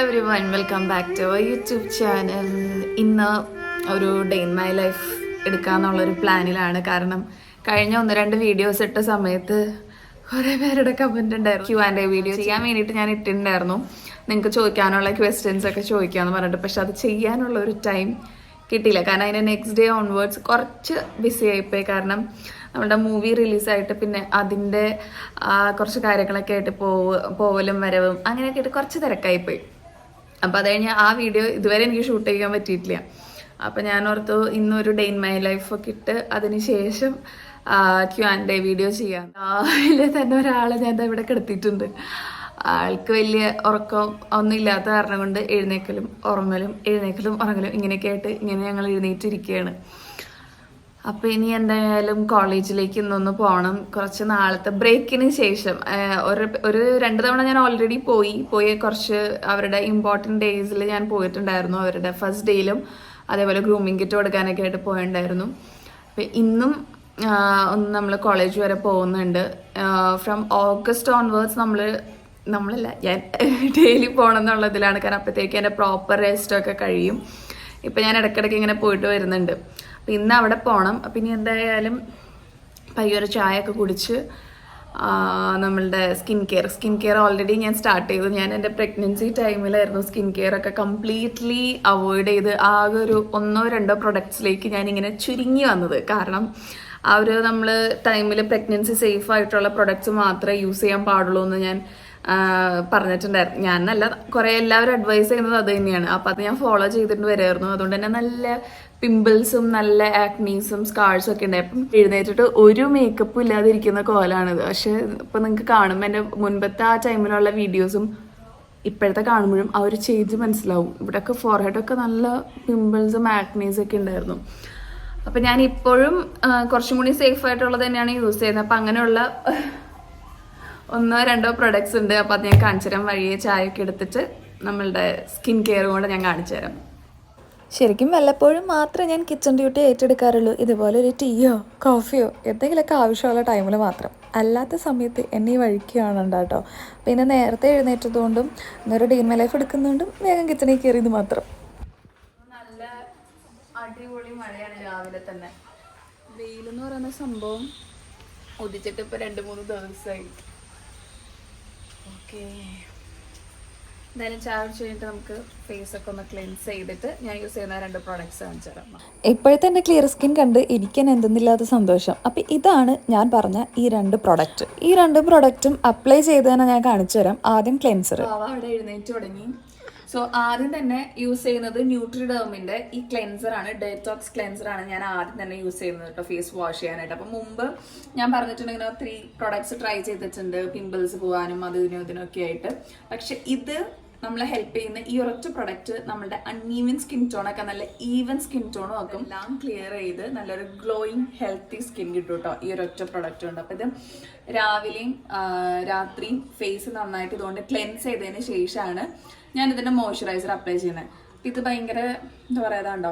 everyone, welcome back to our YouTube channel. ഇന്ന് ഒരു day in my life എടുക്കാന്നുള്ളൊരു പ്ലാനിലാണ്. കാരണം കഴിഞ്ഞ 1-2 വീഡിയോസ് ഇട്ട സമയത്ത് കുറേ പേരുടെ കമൻറ്റ് ഉണ്ടായിരുന്നു. Q&A വീഡിയോ ചെയ്യാൻ വേണ്ടിയിട്ട് ഞാൻ ഇട്ടിട്ടുണ്ടായിരുന്നു. നിങ്ങൾക്ക് ചോദിക്കാനുള്ള ക്വസ്റ്റ്യൻസ് ഒക്കെ ചോദിക്കാമെന്ന് പറഞ്ഞിട്ട്. പക്ഷെ അത് ചെയ്യാനുള്ള ഒരു ടൈം കിട്ടിയില്ല. കാരണം അതിൻ്റെ നെക്സ്റ്റ് ഡേ ഓൺവേർഡ്സ് കുറച്ച് ബിസി ആയിപ്പോയി. കാരണം നമ്മുടെ മൂവി റിലീസായിട്ട് പിന്നെ അതിൻ്റെ കുറച്ച് കാര്യങ്ങളൊക്കെ ആയിട്ട് പോവലും വരവും അങ്ങനെയൊക്കെ ആയിട്ട് കുറച്ച് തിരക്കായിപ്പോയി. അപ്പോൾ അത് കഴിഞ്ഞ് ആ വീഡിയോ ഇതുവരെ എനിക്ക് ഷൂട്ട് ചെയ്യാൻ പറ്റിയിട്ടില്ല. അപ്പോൾ ഞാൻ ഓർത്തു ഇന്നൊരു ഡേ ഇൻ മൈ ലൈഫൊക്കെ ഇട്ട് അതിന് ശേഷം Q&A വീഡിയോ ചെയ്യാം. അതിൽ തന്നെ ഒരാളെ ഞാൻ ഇവിടെ കിടത്തിയിട്ടുണ്ട്. ആൾക്ക് വലിയ ഉറക്കം ഒന്നും ഇല്ലാത്ത കാരണം കൊണ്ട് എഴുന്നേക്കലും ഉറങ്ങലും ഇങ്ങനെയൊക്കെ ആയിട്ട് ഇങ്ങനെ ഞങ്ങൾ എഴുന്നേറ്റിരിക്കുകയാണ്. അപ്പോൾ ഇനി എന്തായാലും കോളേജിലേക്ക് ഇന്നൊന്ന് പോകണം. കുറച്ച് നാളത്തെ ബ്രേക്കിന് ശേഷം ഒരു 2 തവണ ഞാൻ ഓൾറെഡി പോയി കുറച്ച് അവരുടെ ഇമ്പോർട്ടൻറ്റ് ഡേയ്സിൽ ഞാൻ പോയിട്ടുണ്ടായിരുന്നു. അവരുടെ ഫസ്റ്റ് ഡേയിലും അതേപോലെ ഗ്രൂമിങ് കിറ്റ് കൊടുക്കാനൊക്കെ ആയിട്ട് പോയിട്ടുണ്ടായിരുന്നു. അപ്പോൾ ഇന്നും ഒന്ന് നമ്മൾ കോളേജ് വരെ പോകുന്നുണ്ട്. ഫ്രം ഓഗസ്റ്റ് ഓൺവേർഡ്സ് നമ്മളല്ല ഞാൻ ഡെയിലി പോകണം എന്നുള്ളതിലാണ്. കാരണം അപ്പോഴത്തേക്ക് എൻ്റെ പ്രോപ്പർ റെസ്റ്റൊക്കെ കഴിയും. ഇപ്പം ഞാൻ ഇടയ്ക്കിടയ്ക്ക് ഇങ്ങനെ പോയിട്ട് വരുന്നുണ്ട്. അപ്പം ഇന്ന് അവിടെ പോകണം. അപ്പം ഇനി എന്തായാലും പയ്യൊരു ചായയൊക്കെ കുടിച്ച് നമ്മളുടെ സ്കിൻ കെയർ ഓൾറെഡി ഞാൻ സ്റ്റാർട്ട് ചെയ്തു. ഞാൻ എൻ്റെ പ്രഗ്നൻസി ടൈമിലായിരുന്നു സ്കിൻ കെയർ ഒക്കെ കംപ്ലീറ്റ്ലി അവോയ്ഡ് ചെയ്ത് ആകെ ഒരു 1-2 പ്രൊഡക്ട്സിലേക്ക് ഞാനിങ്ങനെ ചുരുങ്ങി വന്നത്. കാരണം ആ ഒരു നമ്മൾ ടൈമിൽ പ്രഗ്നൻസി സേഫ് ആയിട്ടുള്ള പ്രൊഡക്ട്സ് മാത്രമേ യൂസ് ചെയ്യാൻ പാടുള്ളൂ എന്ന് ഞാൻ പറഞ്ഞിട്ടുണ്ടായിരുന്നു. ഞാനല്ല, കുറേ എല്ലാവരും അഡ്വൈസ് ചെയ്യുന്നത് അത് തന്നെയാണ്. അപ്പം അത് ഞാൻ ഫോളോ ചെയ്തിട്ട് വരുമായിരുന്നു. അതുകൊണ്ട് തന്നെ നല്ല പിമ്പിൾസും നല്ല ആക്നീസും സ്കാർസും ഒക്കെ ഉണ്ടായി. അപ്പം എഴുന്നേറ്റിട്ട് ഒരു മേക്കപ്പും ഇല്ലാതിരിക്കുന്ന കോലാണിത്. പക്ഷെ ഇപ്പം നിങ്ങൾക്ക് കാണുമ്പോൾ എൻ്റെ മുൻപത്തെ ആ ടൈമിലുള്ള വീഡിയോസും ഇപ്പോഴത്തെ കാണുമ്പോഴും ആ ഒരു ചേഞ്ച് മനസ്സിലാവും. ഇവിടെയൊക്കെ ഫോർഹെഡൊക്കെ നല്ല പിമ്പിൾസും ആക്നീസും ഒക്കെ ഉണ്ടായിരുന്നു. അപ്പം ഞാൻ ഇപ്പോഴും കുറച്ചും കൂടി സേഫ് ആയിട്ടുള്ളത് തന്നെയാണ് യൂസ് ചെയ്യുന്നത്. അപ്പം അങ്ങനെയുള്ള 1-2 പ്രൊഡക്ട്സ് ഉണ്ട്. അപ്പം അത് ഞാൻ കാണിച്ചു തരാം. വഴിയെ ചായയൊക്കെ എടുത്തിട്ട് നമ്മളുടെ സ്കിൻ കെയർ കൊണ്ട് ഞാൻ കാണിച്ചു തരാം. ശരിക്കും വല്ലപ്പോഴും മാത്രമേ ഞാൻ കിച്ചൺ ഡ്യൂട്ടി ഏറ്റെടുക്കാറുള്ളൂ. ഇതുപോലെ ഒരു ടീയോ കോഫിയോ എന്തെങ്കിലുമൊക്കെ ആവശ്യമുള്ള ടൈമിൽ മാത്രം. അല്ലാത്ത സമയത്ത് എന്നെ ഈ വഴിക്ക് കാണണ്ട കേട്ടോ. പിന്നെ നേരത്തെ എഴുന്നേറ്റതുകൊണ്ടും ഇന്നൊരു ഡേ ഇൻ മൈ ലൈഫ് എടുക്കുന്നതുകൊണ്ടും വേഗം കിച്ചണിൽ കയറിയത് മാത്രം. നല്ല അടിപൊളി മഴയാണ് രാവിലെ തന്നെ. വെയിലെന്ന് പറയുന്ന സംഭവം ഉദിച്ചിട്ട് ഇപ്പോൾ 2-3 ദിവസമായി. ഓക്കെ, എന്തായാലും ചായ കുടിച്ച് കഴിഞ്ഞിട്ട് നമുക്ക് ഫേസൊക്കെ ഒന്ന് ക്ലെൻസ് ചെയ്തിട്ട് ഞാൻ യൂസ് ചെയ്യുന്ന 2 പ്രോഡക്ട്സ് കാണിച്ചു തരാം. ഇപ്പോഴത്തെ എൻ്റെ ക്ലിയർ സ്കിൻ കണ്ട് എനിക്ക് തന്നെ എന്തെന്നില്ലാത്ത സന്തോഷം. അപ്പം ഇതാണ് ഞാൻ പറഞ്ഞ ഈ 2 പ്രൊഡക്റ്റ്. ഈ 2 പ്രൊഡക്റ്റും അപ്ലൈ ചെയ്ത് തന്നെ ഞാൻ കാണിച്ചു തരാം. ആദ്യം ക്ലെൻസർ. അവിടെ എഴുന്നേറ്റ് തുടങ്ങി. സോ ആദ്യം തന്നെ യൂസ് ചെയ്യുന്നത് ന്യൂട്രിഡേമിന്റെ ഈ ക്ലെൻസർ ആണ്. ഡെറ്റോക്സ് ക്ലെൻസർ ആണ് ഞാൻ ആദ്യം തന്നെ യൂസ് ചെയ്യുന്നത് കേട്ടോ, ഫേസ് വാഷ് ചെയ്യാനായിട്ട്. അപ്പം മുമ്പ് ഞാൻ പറഞ്ഞിട്ടുണ്ടെങ്കിൽ 3 പ്രൊഡക്ട്സ് ട്രൈ ചെയ്തിട്ടുണ്ട് പിമ്പിൾസ് പോകാനും ഇതിനൊക്കെ ആയിട്ട്. പക്ഷെ ഇത് നമ്മളെ ഹെൽപ്പ് ചെയ്യുന്ന ഈ ഒരൊറ്റ പ്രൊഡക്റ്റ് നമ്മുടെ അൺഈവൻ സ്കിൻ ടോണൊക്കെ നല്ല ഈവൻ സ്കിൻ ടോണും ഒക്കെ എല്ലാം ക്ലിയർ ചെയ്ത് നല്ലൊരു ഗ്ലോയിങ് ഹെൽത്തി സ്കിൻ കിട്ടും കേട്ടോ ഈ ഒരൊറ്റ പ്രൊഡക്റ്റ് ഉണ്ട്. അപ്പം ഇത് രാവിലെയും രാത്രിയും ഫേസ് നന്നായിട്ട് ഇതുകൊണ്ട് ക്ലെൻസ് ചെയ്തതിന് ശേഷമാണ് ഞാൻ ഇതിൻ്റെ മോയ്സ്ചറൈസർ അപ്ലൈ ചെയ്യുന്നത്. ഇത് ഭയങ്കര എന്താ പറയാതാണ്ടോ,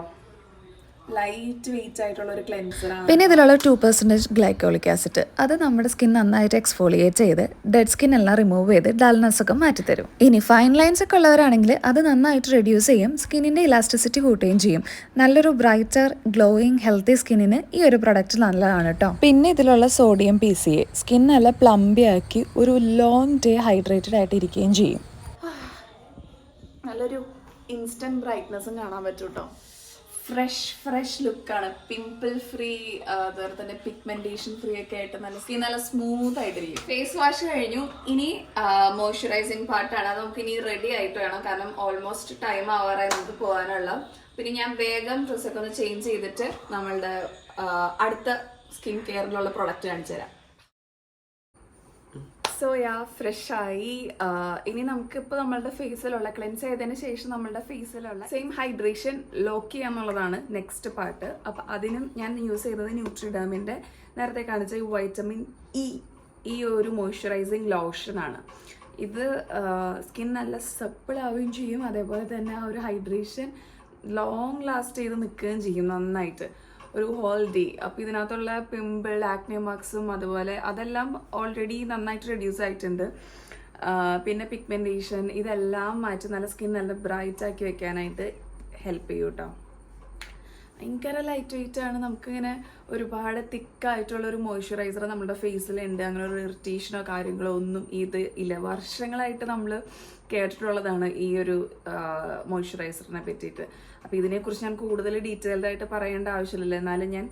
ലൈറ്റ് വെയിറ്റ് ആയിട്ടുള്ള ഒരു ക്ലെൻസറാണ്. പിന്നെ ഇതിലുള്ള 2% ഗ്ലൈക്കോളിക് ആസിഡ്. അത് നമ്മുടെ സ്കിൻ നന്നായിട്ട് എക്സ്ഫോളിയേറ്റ് ചെയ്ത് ഡെഡ് സ്കിൻ എല്ലാം റിമൂവ് ചെയ്ത് ഡൾനെസ് ഒക്കെ മാറ്റിത്തരും. ഇനി ഫൈൻ ലൈൻസ് ഒക്കെ ഉള്ളവരാണെങ്കിൽ അത് നന്നായിട്ട് റെഡ്യൂസ് ചെയ്യും, സ്കിന്നിൻ്റെ ഇലാസ്റ്റിസിറ്റി കൂട്ടുകയും ചെയ്യും. നല്ലൊരു ബ്രൈറ്റർ ഗ്ലോയിങ് ഹെൽത്തി സ്കിന്നിന് ഈ ഒരു പ്രൊഡക്റ്റ് നല്ലതാണ് കേട്ടോ. പിന്നെ ഇതിലുള്ള സോഡിയം PCA സ്കിൻ നല്ല പ്ലംബി ആക്കി ഒരു ലോങ് ഡേ ഹൈഡ്രേറ്റഡ് ആയിട്ട് ഇരിക്കുകയും ചെയ്യും. നല്ലൊരു ഇൻസ്റ്റന്റ് ബ്രൈറ്റ്നസ്സും കാണാൻ പറ്റും കേട്ടോ. ഫ്രഷ് ലുക്കാണ്, പിമ്പിൾ ഫ്രീ, അതുപോലെ തന്നെ പിഗ്മെന്റേഷൻ ഫ്രീ ഒക്കെ ആയിട്ട് നല്ല സ്കിൻ നല്ല സ്മൂത്ത് ആയിട്ടിരിക്കും. ഫേസ് വാഷ് കഴിഞ്ഞു. ഇനി മോയ്സ്ചറൈസിങ് പാർട്ടാണ്. അത് നമുക്ക് ഇനി റെഡി ആയിട്ട് വേണം. കാരണം ഓൾമോസ്റ്റ് ടൈം ആവാറായി നമുക്ക് പോകാനുള്ള. പിന്നെ ഞാൻ വേഗം ഡ്രസ്സൊക്കെ ഒന്ന് ചേഞ്ച് ചെയ്തിട്ട് നമ്മളുടെ അടുത്ത സ്കിൻ കെയറിലുള്ള പ്രൊഡക്റ്റ് കാണിച്ചു തരാം. സോ ഫ്രഷായി. ഇനി നമുക്കിപ്പോൾ നമ്മളുടെ ഫേസിലുള്ള ക്ലെൻസ് ചെയ്തതിന് ശേഷം നമ്മളുടെ ഫേസിലുള്ള സെയിം ഹൈഡ്രേഷൻ ലോക്ക് ചെയ്യുക എന്നുള്ളതാണ് നെക്സ്റ്റ് പാർട്ട്. അപ്പം അതിനും ഞാൻ യൂസ് ചെയ്തത് ന്യൂട്രിഡേമിൻ്റെ നേരത്തെ കാണിച്ച ഈ വൈറ്റമിൻ ഇ ഈ ഒരു മോയ്സ്ചറൈസിങ് ലോഷനാണ്. ഇത് സ്കിൻ നല്ല സപ്പിൾ ആവുകയും ചെയ്യും. അതേപോലെ തന്നെ ആ ഒരു ഹൈഡ്രേഷൻ ലോങ് ലാസ്റ്റ് ചെയ്ത് നിൽക്കുകയും ചെയ്യും നന്നായിട്ട് ഒരു ഹോൾ ഡേ. അപ്പോൾ ഇതിനകത്തുള്ള പിമ്പിൾ ആക്നെ മാർക്സും അതുപോലെ അതെല്ലാം ഓൾറെഡി നന്നായിട്ട് റെഡ്യൂസ് ആയിട്ടുണ്ട്. പിന്നെ പിഗ്മെൻറ്റേഷൻ ഇതെല്ലാം മാറ്റി നല്ല സ്കിൻ നല്ല ബ്രൈറ്റ് ആക്കി വെക്കാനായിട്ട് ഹെൽപ്പ് ചെയ്യും കേട്ടോ. ഭയങ്കര ലൈറ്റ് വെയിറ്റ് ആണ്. നമുക്കിങ്ങനെ ഒരുപാട് തിക്കായിട്ടുള്ള ഒരു മോയ്സ്ചറൈസർ നമ്മുടെ ഫേസിലുണ്ട്, അങ്ങനെ ഒരു ഇറിറ്റേഷനോ കാര്യങ്ങളോ ഒന്നും ഇത് ഇല്ല. വർഷങ്ങളായിട്ട് നമ്മൾ കേട്ടിട്ടുള്ളതാണ് ഈ ഒരു മോയ്സ്ചറൈസറിനെ പറ്റിയിട്ട്. അപ്പോൾ ഇതിനെക്കുറിച്ച് ഞാൻ കൂടുതൽ ഡീറ്റെയിൽഡ് ആയിട്ട് പറയേണ്ട ആവശ്യമില്ല, എന്നാലും ഞാൻ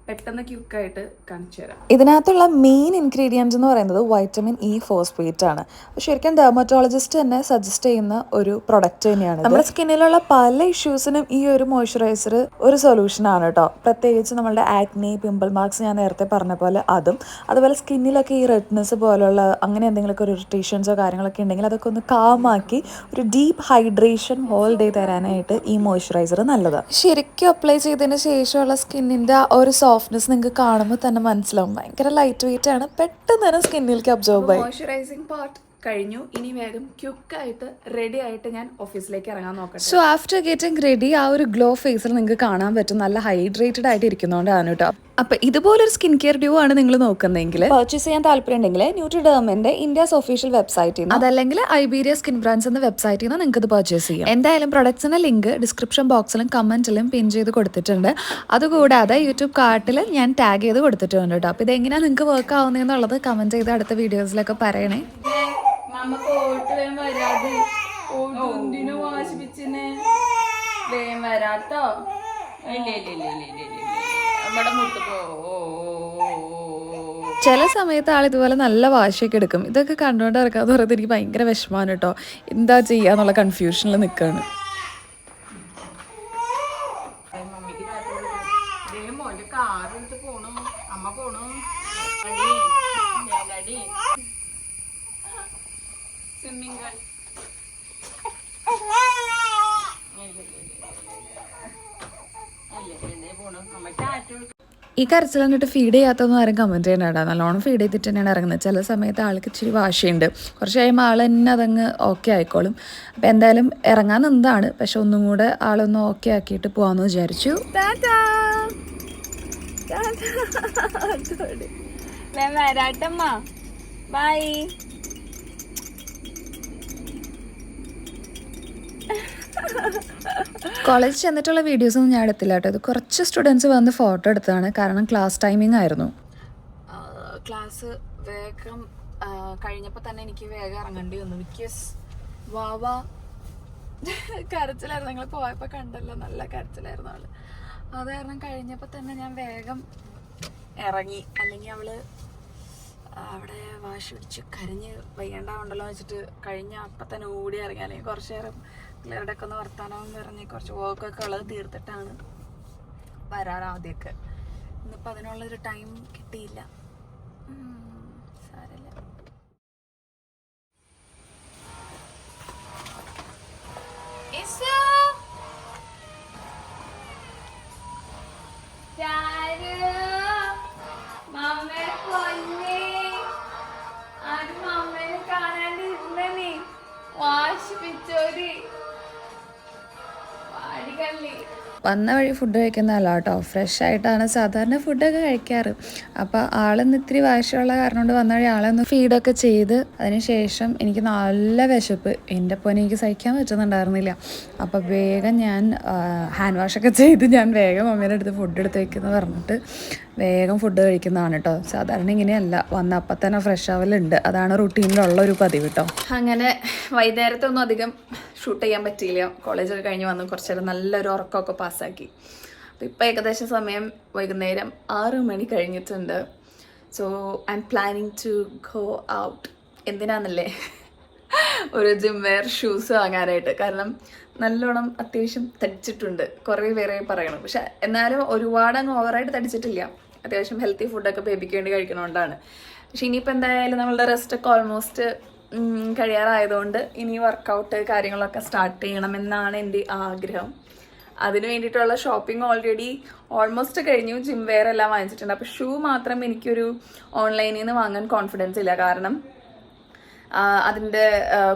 പെട്ടെന്ന് ക്യുക്കായിട്ട് കാണിച്ചു തരാം. ഇതിനകത്തുള്ള മെയിൻ ഇൻഗ്രീഡിയൻറ്റ് എന്ന് പറയുന്നത് വൈറ്റമിൻ ഇ ഫോസ്ഫേറ്റ് ആണ്. ശരിക്കും ഡെർമറ്റോളജിസ്റ്റ് തന്നെ സജസ്റ്റ് ചെയ്യുന്ന ഒരു പ്രൊഡക്റ്റ് തന്നെയാണ്. നമ്മുടെ സ്കിന്നിലുള്ള പല ഇഷ്യൂസിനും ഈ ഒരു മോയ്സ്ചറൈസർ ഒരു സൊല്യൂഷൻ ആണ് കേട്ടോ. പ്രത്യേകിച്ച് നമ്മളുടെ ആക്നി, പിമ്പിൾ മാർക്സ് ഞാൻ നേരത്തെ പറഞ്ഞ പോലെ അതും, അതുപോലെ സ്കിന്നിലൊക്കെ ഈ റെഡ്നെസ് പോലുള്ള അങ്ങനെ എന്തെങ്കിലുമൊക്കെ ഒരു ഇറിറ്റേഷൻസോ കാര്യങ്ങളൊക്കെ ഉണ്ടെങ്കിൽ അതൊക്കെ ഒന്ന് കാമാക്കി ഒരു ഡീപ്പ് ഹൈഡ്രേഷൻ ഹോൾ ഡേ തരാനായിട്ട് ഈ മോയ്സ്ചറൈസർ നല്ലതാണ്. ശരിക്കും അപ്ലൈ ചെയ്തതിന് ശേഷമുള്ള സ്കിന്നിൻ്റെ ഒരു സോഫ്റ്റ്നെസ് നിങ്ങൾക്ക് കാണുമ്പോൾ തന്നെ മനസ്സിലാവും. ഭയങ്കര ലൈറ്റ് വെയിറ്റ് ആണ്, പെട്ടെന്ന് തന്നെ സ്കിന്നിലേക്ക് അബ്സോർബ് ആയി. മോയ്സ്ചറൈസിങ് പാർട്ട് കഴിഞ്ഞു. ഇനി വേഗം ക്യുക്കായിട്ട് റെഡി ആയിട്ട് ഞാൻ ഓഫീസിലേക്ക് ഇറങ്ങാൻ നോക്കട്ടെ. സോ ആഫ്റ്റർ ഗെറ്റിംഗ് റെഡി ആ ഒരു ഗ്ലോ ഫേസിൽ നിങ്ങൾക്ക് കാണാൻ പറ്റും, നല്ല ഹൈഡ്രേറ്റഡ് ആയിട്ട് ഇരിക്കുന്നതുകൊണ്ടാണ് കേട്ടോ. അപ്പോൾ ഇതുപോലൊരു സ്കിൻ കെയർ ഡ്യൂ ആണ് നിങ്ങൾ നോക്കുന്നതെങ്കിൽ പർച്ചേസ് ചെയ്യാൻ താല്പര്യം ഉണ്ടെങ്കിൽ ന്യൂട്രിഡെർമിന്റെ ഇന്ത്യസ് ഒഫീഷ്യൽ വെബ്സൈറ്റിൽ നിന്ന്, അതല്ലെങ്കിൽ ഐബീരിയ സ്കിൻ ബ്രാൻഡ്സ് എന്ന വെബ്സൈറ്റിൽ നിന്ന് നിങ്ങൾക്ക് ഇത് പർച്ചേസ് ചെയ്യാം. എന്തായാലും പ്രൊഡക്ട്സിന്റെ ലിങ്ക് ഡിസ്ക്രിപ്ഷൻ ബോക്സിലും കമന്റിലും പിൻ ചെയ്ത് കൊടുത്തിട്ടുണ്ട്. അതുകൂടാതെ യൂട്യൂബ് കാർട്ടിൽ ഞാൻ ടാഗ് ചെയ്ത് കൊടുത്തിട്ടുണ്ട് കേട്ടോ. അപ്പോൾ ഇതെങ്ങനെയാണ് നിങ്ങൾക്ക് വർക്ക് ആവുന്നതെന്നുള്ളത് കമന്റ് ചെയ്ത് അടുത്ത വീഡിയോസിലൊക്കെ പറയണേ. വരാട്ടോ ചില സമയത്ത് ആളിതുപോലെ നല്ല വാശിയൊക്കെ എടുക്കും. ഇതൊക്കെ കണ്ടുകൊണ്ട് ഇറക്കാന്ന് പറയുന്നത് എനിക്ക് ഭയങ്കര വിഷമമാണ് കേട്ടോ. എന്താ ചെയ്യാന്നുള്ള കൺഫ്യൂഷനിൽ നിൽക്കുകയാണ്. ഈ കരച്ചിൽ കണ്ടിട്ട് ഫീഡ് ചെയ്യാത്തൊന്നും ആരും കമൻറ്റ് ചെയ്യണ്ട. നല്ലോണം ഫീഡ് ചെയ്തിട്ട് തന്നെയാണ് ഇറങ്ങുന്നത്. ചില സമയത്ത് ആൾക്ക് ഇച്ചിരി വാശിയുണ്ട്, കുറച്ച് കഴിയുമ്പോൾ ആൾ തന്നെ അതങ്ങ് ഓക്കെ ആയിക്കോളും. അപ്പോൾ എന്തായാലും ഇറങ്ങാൻ നിന്നതാണ്, പക്ഷെ ഒന്നും കൂടെ ആളൊന്ന് ഓക്കെ ആക്കിയിട്ട് പോകാമെന്ന് വിചാരിച്ചു. വരാട്ടമ്മ ബൈ. കോളേജ് ചെന്നിട്ടുള്ള വീഡിയോസൊന്നും ഞാൻ എടുത്തില്ല കേട്ടോ. ഇത് കുറച്ച് സ്റ്റുഡൻസ് വന്ന് ഫോട്ടോ എടുത്തതാണ്, കാരണം ക്ലാസ് ടൈമിംഗ് ആയിരുന്നു. ക്ലാസ് വേഗം കഴിഞ്ഞപ്പോൾ തന്നെ എനിക്ക് വേഗം ഇറങ്ങേണ്ടി വന്നു. ബിക്കോസ് വാവ കരച്ചിലായിരുന്നു. നിങ്ങൾ പോയപ്പോൾ കണ്ടല്ലോ, നല്ല കരച്ചിലായിരുന്നു അവള്. അത് കാരണം കഴിഞ്ഞപ്പോൾ തന്നെ ഞാൻ വേഗം ഇറങ്ങി. അല്ലെങ്കിൽ അവള് അവിടെ വാശി പിടിച്ച് കരഞ്ഞ് വയ്യണ്ടാവുണ്ടല്ലോ വെച്ചിട്ട് കഴിഞ്ഞ അപ്പം തന്നെ ഓടി ഇറങ്ങി. അല്ലെങ്കിൽ കുറച്ച് നേരം പിള്ളേരുടെ ഒക്കെ ഒന്ന് വർത്താനം പറഞ്ഞ് കുറച്ച് വർക്കൊക്കെ ഉള്ളത് തീർത്തിട്ടാണ് വരാറ് ആദ്യമൊക്കെ. ഇന്നിപ്പോൾ അതിനുള്ളൊരു ടൈം കിട്ടിയില്ല. സാരമില്ല. വന്ന വഴി ഫുഡ് കഴിക്കുന്നതല്ല കേട്ടോ, ഫ്രഷ് ആയിട്ടാണ് സാധാരണ ഫുഡൊക്കെ കഴിക്കാറ്. അപ്പോൾ ആളൊന്ന് ഇത്തിരി വാശിയുള്ള കാരണം കൊണ്ട് വന്ന വഴി ആളൊന്ന് ഫീഡൊക്കെ ചെയ്ത് അതിന് ശേഷം എനിക്ക് നല്ല വിശപ്പ്. എൻ്റെ പൊന്നെ എനിക്ക് സഹിക്കാൻ പറ്റുന്നുണ്ടായിരുന്നില്ല. അപ്പോൾ വേഗം ഞാൻ ഹാൻഡ് വാഷൊക്കെ ചെയ്ത് ഞാൻ വേഗം മമ്മീൻ്റെ അടുത്ത് ഫുഡ് എടുത്ത് വയ്ക്കുന്നു പറഞ്ഞിട്ട് വേഗം ഫുഡ് കഴിക്കുന്നതാണ് കേട്ടോ. സാധാരണ ഇങ്ങനെയല്ല, വന്ന അപ്പം തന്നെ ഫ്രഷ് ആവലുണ്ട്. അതാണ് റുട്ടീനിലുള്ള ഒരു പതിവ് കേട്ടോ. അങ്ങനെ വൈകുന്നേരത്തൊന്നും അധികം ഷൂട്ട് ചെയ്യാൻ പറ്റിയില്ല. കോളേജൊക്കെ കഴിഞ്ഞ് വന്ന് കുറച്ച് നേരം നല്ലൊരു ഉറക്കമൊക്കെ പാസ്സാക്കി. അപ്പോൾ ഇപ്പോൾ ഏകദേശം സമയം വൈകുന്നേരം 6 മണി കഴിഞ്ഞിട്ടുണ്ട്. So I am planning to go out. എന്തിനാണെന്നല്ലേ, ഒരു ജിം വെയർ ഷൂസ് വാങ്ങാനായിട്ട്. കാരണം നല്ലോണം അത്യാവശ്യം തടിച്ചിട്ടുണ്ട്, കുറേ പേരെ പറയണം. പക്ഷെ എന്നാലും ഒരുപാട് അങ്ങ് ഓവറായിട്ട് തടിച്ചിട്ടില്ല. അത്യാവശ്യം ഹെൽത്തി ഫുഡൊക്കെ ബേബിക്ക് വേണ്ടി കഴിക്കണോണ്ടാണ്. പക്ഷെ ഇനിയിപ്പോൾ എന്തായാലും നമ്മളുടെ റെസ്റ്റൊക്കെ ഓൾമോസ്റ്റ് കഴിയാറായതുകൊണ്ട് ഇനി വർക്കൗട്ട് കാര്യങ്ങളൊക്കെ സ്റ്റാർട്ട് ചെയ്യണമെന്നാണ് എൻ്റെ ആഗ്രഹം. അതിന് വേണ്ടിയിട്ടുള്ള ഷോപ്പിംഗ് ഓൾറെഡി ഓൾമോസ്റ്റ് കഴിഞ്ഞു. ജിം വെയർ എല്ലാം വാങ്ങിച്ചിട്ടുണ്ട്. അപ്പോൾ ഷൂ മാത്രം എനിക്കൊരു ഓൺലൈനിൽ നിന്ന് വാങ്ങാൻ കോൺഫിഡൻസ് ഇല്ല. കാരണം അതിൻ്റെ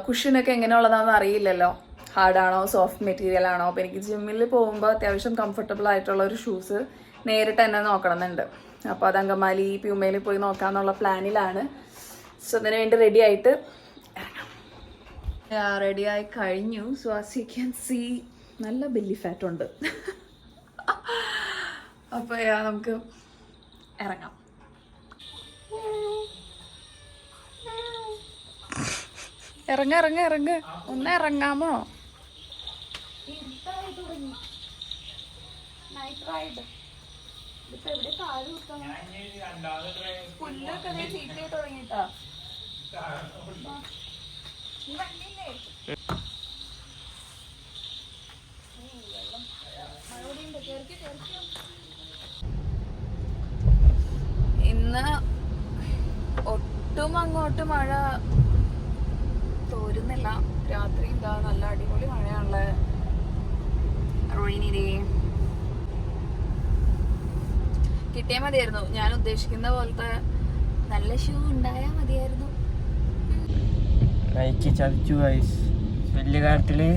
കുഷനൊക്കെ എങ്ങനെയുള്ളതാണെന്ന് അറിയില്ലല്ലോ, ഹാർഡാണോ സോഫ്റ്റ് മെറ്റീരിയൽ ആണോ. അപ്പോൾ എനിക്ക് ജിമ്മിൽ പോകുമ്പോൾ അത്യാവശ്യം കംഫർട്ടബിൾ ആയിട്ടുള്ള ഒരു ഷൂസ് നേരിട്ട് തന്നെ നോക്കണമെന്നുണ്ട്. അപ്പോൾ അത് അങ്കമാലി പ്യൂമയിൽ പോയി നോക്കാമെന്നുള്ള പ്ലാനിലാണ്. സോ അതിന് വേണ്ടി റെഡി ആയിട്ട് ഇറങ്ങാം. റെഡി ആയി കഴിഞ്ഞു. So as you can see നല്ല ബെല്ലി ഫാറ്റ് ഉണ്ട്. അപ്പോൾ നമുക്ക് ഇറങ്ങാം. ഇറങ്ങ ഒന്ന് ഇറങ്ങാമോ? പുല്ലൊക്കെ ചീറ്റായി തുടങ്ങിട്ടാ. ഇന്ന് ഒട്ടും അങ്ങോട്ട് മഴ തോരുന്നില്ല. രാത്രി എന്താ നല്ല അടിപൊളി മഴയാണല്ലേ. റെയിനി ഡേ കിട്ടിയാൽ മതിയായിരുന്നു. ഞാൻ ഉദ്ദേശിക്കുന്ന പോലത്തെ നല്ല ഷൂ ഉണ്ടായാൽ മതിയായിരുന്നു. നൈക്കി ചതിച്ചു ഗൈസ്. വലിയ കാര്യത്തില്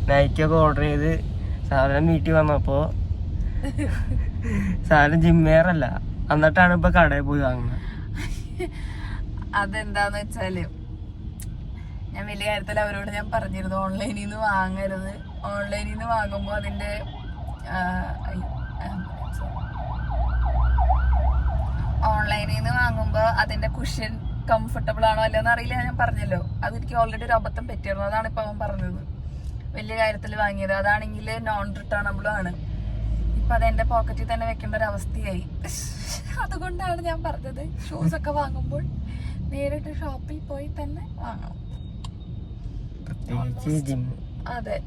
നൈക്കിയൊക്കെ ഓർഡർ ചെയ്ത് സാധനം വീട്ടിൽ വന്നപ്പോൾ സാധനം ജിമ്മേറല്ല, എന്നിട്ടാണ് ഇപ്പൊ കടയിൽ പോയി വാങ്ങുന്നത്. അതെന്താന്ന് വെച്ചാല് ഞാൻ വലിയ കാര്യത്തിൽ അവരോട് ഞാൻ പറഞ്ഞിരുന്നു ഓൺലൈനിൽ നിന്ന് വാങ്ങരുത്. ഓൺലൈനിൽ നിന്ന് വാങ്ങുമ്പോൾ അതിന്റെ കുഷൻ കംഫർട്ടബിൾ ആണോ അല്ലെന്ന് അറിയില്ല. ഞാൻ പറഞ്ഞല്ലോ, അതെനിക്ക് ഓൾറെഡി ഒരു അബദ്ധം പറ്റിയിരുന്നു. അതാണ് ഇപ്പൊ അവൻ പറഞ്ഞത്. വലിയ കാര്യത്തിൽ വാങ്ങിയത് അതാണെങ്കിൽ നോൺ റിട്ടേണബിളും ആണ്. ഇപ്പൊ അത് എന്റെ പോക്കറ്റിൽ തന്നെ വെക്കേണ്ട ഒരു അവസ്ഥയായി. അതുകൊണ്ടാണ് ഞാൻ പറഞ്ഞത് ഷൂസ് ഒക്കെ വാങ്ങുമ്പോൾ നേരിട്ട് ഷോപ്പിൽ പോയി തന്നെ വാങ്ങണം. അതെ,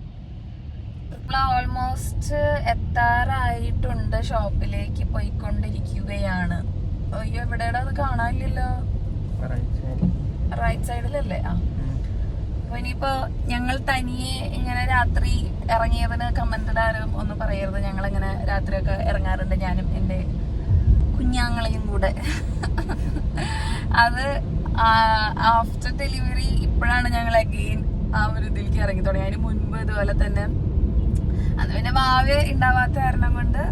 ഇപ്പോൾ ഓൾമോസ്റ്റ് എത്താറായിട്ടുണ്ട്. ഷോപ്പിലേക്ക് പോയിക്കൊണ്ടിരിക്കുകയാണ്. അയ്യോ, എവിടെയാണ് അത് കാണാനില്ലല്ലോ. റൈറ്റ് സൈഡിലല്ലേ? ആ, അപ്പൊ ഇനിയിപ്പോ ഞങ്ങൾ തനിയെ ഇങ്ങനെ രാത്രി ഇറങ്ങിയതിന് കമന്റഡ് ആരും ഒന്നും പറയരുത്. ഞങ്ങൾ ഇങ്ങനെ രാത്രിയൊക്കെ ഇറങ്ങാറുണ്ട്, ഞാനും എൻ്റെ കുഞ്ഞാങ്ങളെയും കൂടെ. അത് ആഫ്റ്റർ ഡെലിവറി ഇപ്പോഴാണ് ഞങ്ങൾ അഗെയിൻ ആ ഒരു ഇതിലേക്ക് ഇറങ്ങി തുടങ്ങി. അതിന് മുൻപ് ഇതുപോലെ തന്നെ അത് പിന്നെ ഭാവി ഉണ്ടാവാത്ത കാരണം കൊണ്ട്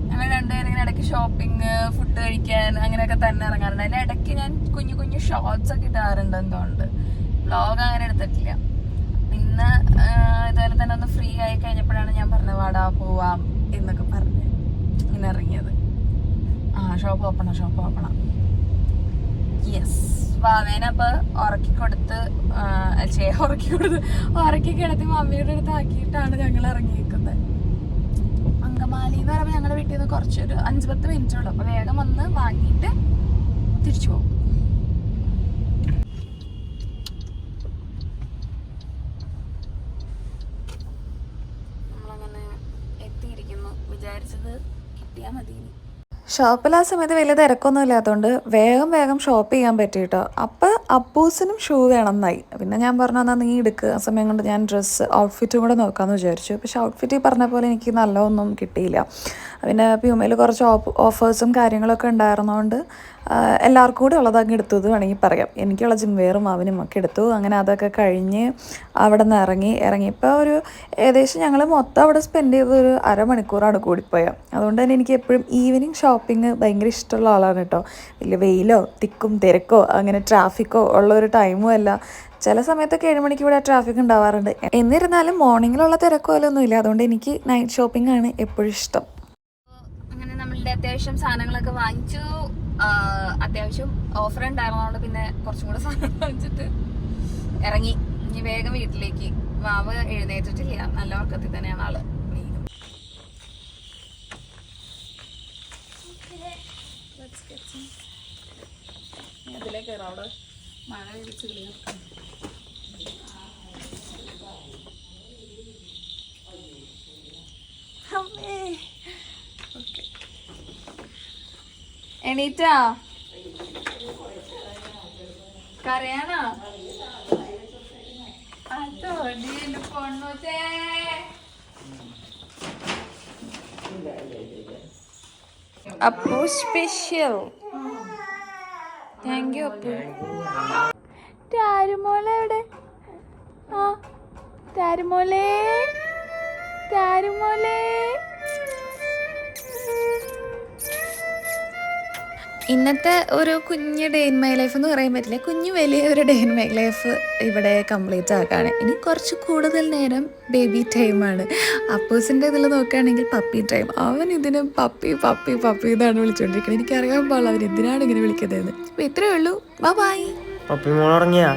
ഞങ്ങൾ രണ്ടുപേരും ഇങ്ങനെ ഇടയ്ക്ക് ഷോപ്പിംഗ്, ഫുഡ് കഴിക്കാൻ അങ്ങനെയൊക്കെ തന്നെ ഇറങ്ങാറുണ്ട്. അതിന്റെ ഇടയ്ക്ക് ഞാൻ കുഞ്ഞു കുഞ്ഞു ഷോർട്സ് ഒക്കെ ഇടാറുണ്ട്. എന്തുകൊണ്ട് വ്ലോഗ് അങ്ങനെ എടുത്തിട്ടില്ല. പിന്നെ ഇതുപോലെ തന്നെ ഒന്ന് ഫ്രീ ആയി കഴിഞ്ഞപ്പോഴാണ് ഞാൻ പറഞ്ഞത് വാടാ പോവാം എന്നൊക്കെ പറഞ്ഞ് ഇങ്ങനെ ഇറങ്ങിയത്. ഷോപ്പ് ഓപ്പണ. യെസ്, വാവേനപ്പൊ ഉറക്കി കിടത്തി മമ്മിയുടെ അടുത്ത് ആക്കിയിട്ടാണ് ഞങ്ങൾ ഇറങ്ങിയിരിക്കുന്നത്. അങ്കമാലി എന്ന് പറയുമ്പോൾ ഞങ്ങളുടെ വീട്ടിൽ നിന്ന് കുറച്ചൊരു 5-10 മിനിറ്റ് ഉള്ളു. അപ്പൊ വേഗം വന്ന് വാങ്ങിയിട്ട് തിരിച്ചു പോകും. നമ്മളങ്ങനെ എത്തിയിരിക്കുന്നു. വിചാരിച്ചത് കിട്ടിയാൽ മതി. ഷോപ്പിൽ ആ സമയത്ത് വലിയ തിരക്കൊന്നും ഇല്ലാത്തതുകൊണ്ട് വേഗം ഷോപ്പ് ചെയ്യാൻ പറ്റിയിട്ടോ. അപ്പോൾ അപ്പൂസിനും ഷൂ വേണമെന്നായി. പിന്നെ ഞാൻ പറഞ്ഞു എന്നാൽ നീ എടുക്കുക. ആ സമയം കൊണ്ട് ഞാൻ ഔട്ട്ഫിറ്റും കൂടെ നോക്കാമെന്ന് വിചാരിച്ചു. പക്ഷേ ഔട്ട്ഫിറ്റ് ഈ പറഞ്ഞ പോലെ എനിക്ക് നല്ലതൊന്നും കിട്ടിയില്ല. പിന്നെ പ്യൂമയിൽ കുറച്ച് ഓഫേഴ്സും കാര്യങ്ങളൊക്കെ ഉണ്ടായിരുന്നതുകൊണ്ട് എല്ലാവർക്കും കൂടി ഉള്ളതങ്ങ് എടുത്തു എന്ന് വേണമെങ്കിൽ പറയാം. എനിക്കുള്ള ജിംവെയറും അവനും ഒക്കെ എടുത്തു. അങ്ങനെ അതൊക്കെ കഴിഞ്ഞ് അവിടെ നിന്ന് ഇറങ്ങിയപ്പോൾ ഒരു ഏകദേശം ഞങ്ങൾ മൊത്തം അവിടെ സ്പെൻഡ് ചെയ്തൊരു അരമണിക്കൂറാണ് കൂടിപ്പോയത്. അതുകൊണ്ട് തന്നെ എനിക്ക് എപ്പോഴും ഈവനിങ് ഷോപ്പിംഗ് ഭയങ്കര ഇഷ്ടമുള്ള ആളാണ് കേട്ടോ. വലിയ വെയിലോ തിക്കും തിരക്കോ അങ്ങനെ ട്രാഫിക്കോ ഉള്ളൊരു ടൈമും അല്ല. ചില സമയത്തൊക്കെ 7 മണിക്ക് ഇവിടെ ട്രാഫിക് ഉണ്ടാവാറുണ്ട്. എന്നിരുന്നാലും മോർണിംഗിലുള്ള തിരക്കോ അല്ലൊന്നുമില്ല. അതുകൊണ്ട് എനിക്ക് നൈറ്റ് ഷോപ്പിംഗ് ആണ് എപ്പോഴും ഇഷ്ടം. അങ്ങനെ നമ്മളുടെ അത്യാവശ്യം സാധനങ്ങളൊക്കെ വാങ്ങിച്ചു. അത്യാവശ്യം ഓഫർ ഉണ്ടായിരുന്നതുകൊണ്ട് പിന്നെ കുറച്ചും കൂടെ സാധനം വാങ്ങിച്ചിട്ട് ഇറങ്ങി. ഇനി വേഗം വീട്ടിലേക്ക്. വാവ് എഴുന്നേറ്റിട്ടില്ല, നല്ല ഉറക്കത്തിൽ തന്നെയാണ് ആള്. അതിലേക്ക് അവിടെ മഴ പിടിച്ചില്ല. എണീറ്റാ കരയാണോ? അതോടിയിൽ പൊണ്ണുചേ. Appu special. Thank you Appu. ടാരുമോളെ എവിടെ? ടാരുമോളെ. ഇന്നത്തെ ഒരു കുഞ്ഞ് ഡേ ഇൻ മൈ ലൈഫ് എന്ന് പറയാൻ പറ്റില്ല, കുഞ്ഞു വലിയൊരു ഡേ ഇൻ മൈ ലൈഫ് ഇവിടെ കംപ്ലീറ്റ് ആക്കാണ്. ഇനി കുറച്ച് കൂടുതൽ നേരം ബേബി ടൈമാണ്. അപ്പൂസിൻ്റെ ഇതിൽ നോക്കുകയാണെങ്കിൽ പപ്പി ടൈം. അവൻ ഇതിന് പപ്പി പപ്പി പപ്പി എന്നാണ് വിളിച്ചുകൊണ്ടിരിക്കുന്നത്. എനിക്കറിയാൻ പാടില്ല അവൻ എന്തിനാണ് ഇങ്ങനെ വിളിക്കുന്നത്. അപ്പോൾ ഇത്രയേ ഉള്ളൂ. ബൈ. പപ്പി മോൾ ഉറങ്ങിയാ?